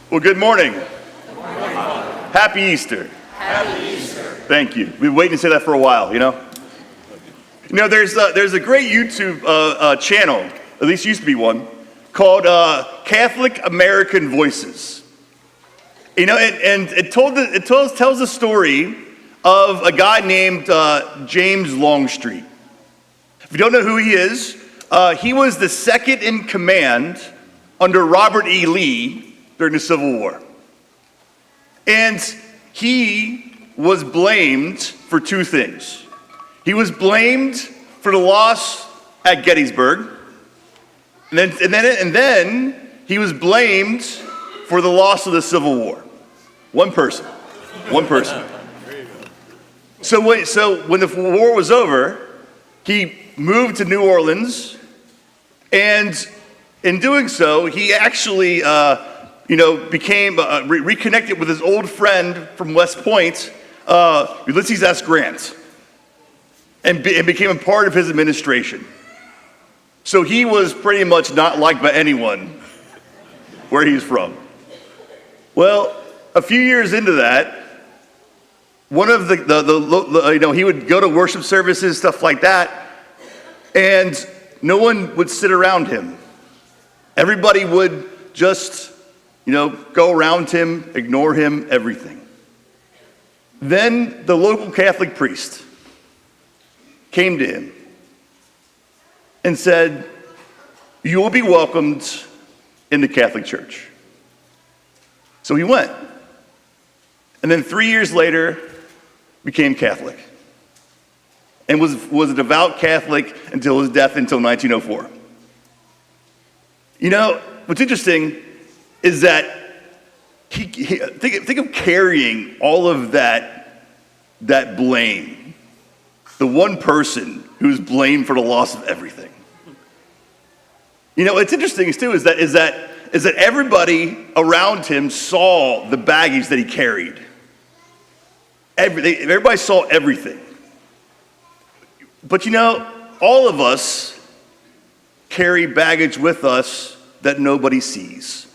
Well, good morning. Happy Easter. Happy Easter. Thank you. We've been waiting to say that for a while, you know? There's a great YouTube channel, at least used to be one, called Catholic American Voices. And it tells the story of a guy named James Longstreet. If you don't know who he is, he was the second in command under Robert E. Lee during the Civil War. And he was blamed for two things. He was blamed for the loss at Gettysburg, and then he was blamed for the loss of the Civil War. One person. So when the war was over, he moved to New Orleans, and in doing so, he actually became reconnected with his old friend from West Point, Ulysses S. Grant, and became a part of his administration. So he was pretty much not liked by anyone where he's from. Well, a few years into that, one of he would go to worship services, stuff like that, and no one would sit around him. Everybody would just, go around him, ignore him, everything. Then the local Catholic priest came to him and said, "You will be welcomed in the Catholic Church." So he went. And then 3 years later, became Catholic. And was a devout Catholic until his death until 1904. What's interesting is that think of carrying all of that blame. The one person who's blamed for the loss of everything. What's interesting too is that everybody around him saw the baggage that he carried. Everybody saw everything. But all of us carry baggage with us that nobody sees.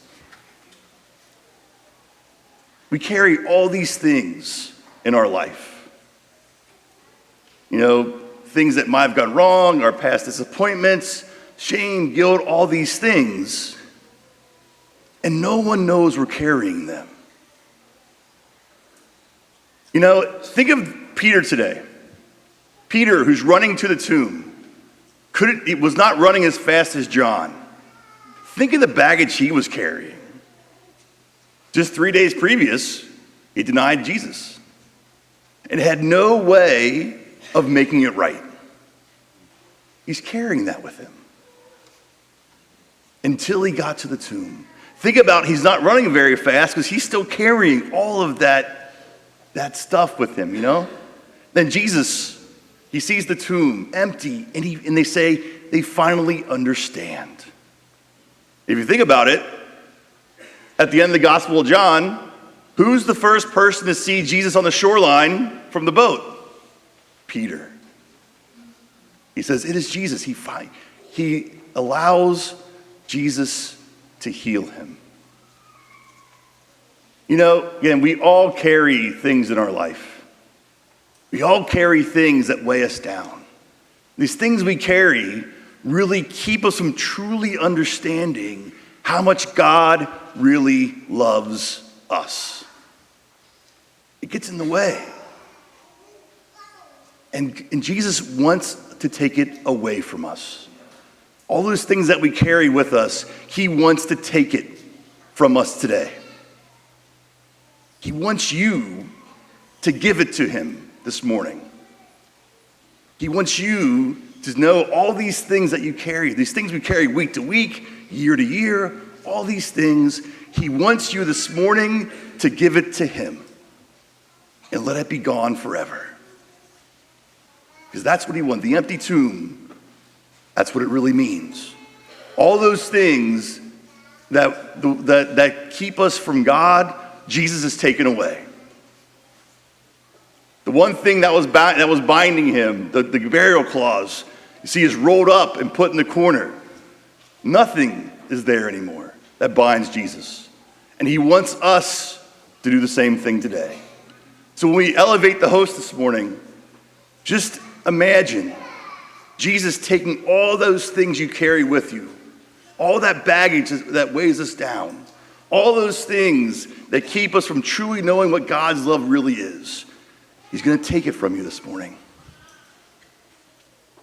We carry all these things in our life. Things that might have gone wrong, our past disappointments, shame, guilt, all these things. And no one knows we're carrying them. Think of Peter today. Peter, who's running to the tomb, was not running as fast as John. Think of the baggage he was carrying. Just 3 days previous, he denied Jesus and had no way of making it right. He's carrying that with him until he got to the tomb. Think about he's not running very fast because he's still carrying all of that stuff with him, Then Jesus, he sees the tomb empty, and they say they finally understand. If you think about it, at the end of the Gospel of John, who's the first person to see Jesus on the shoreline from the boat? Peter. He says, "It is Jesus." He allows Jesus to heal him. Again, we all carry things in our life. We all carry things that weigh us down. These things we carry really keep us from truly understanding how much God really loves us. It gets in the way. And Jesus wants to take it away from us. All those things that we carry with us, he wants to take it from us today. He wants you to give it to him this morning. He wants you to know all these things that you carry, these things we carry week to week, year to year, all these things. He wants you this morning to give it to him and let it be gone forever. Because that's what he wants. The empty tomb, that's what it really means. All those things that keep us from God, Jesus has taken away. The one thing that was binding him, the burial clause, you see, is rolled up and put in the corner. Nothing is there anymore that binds Jesus. And he wants us to do the same thing today. So when we elevate the host this morning, just imagine Jesus taking all those things you carry with you, all that baggage that weighs us down, all those things that keep us from truly knowing what God's love really is. He's going to take it from you this morning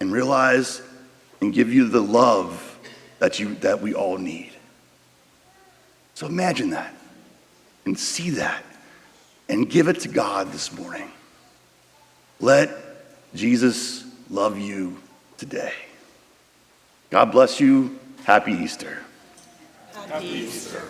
and realize and give you the love that we all need. So imagine that and see that and give it to God this morning. Let Jesus love you today. God bless you. Happy Easter. Happy Easter.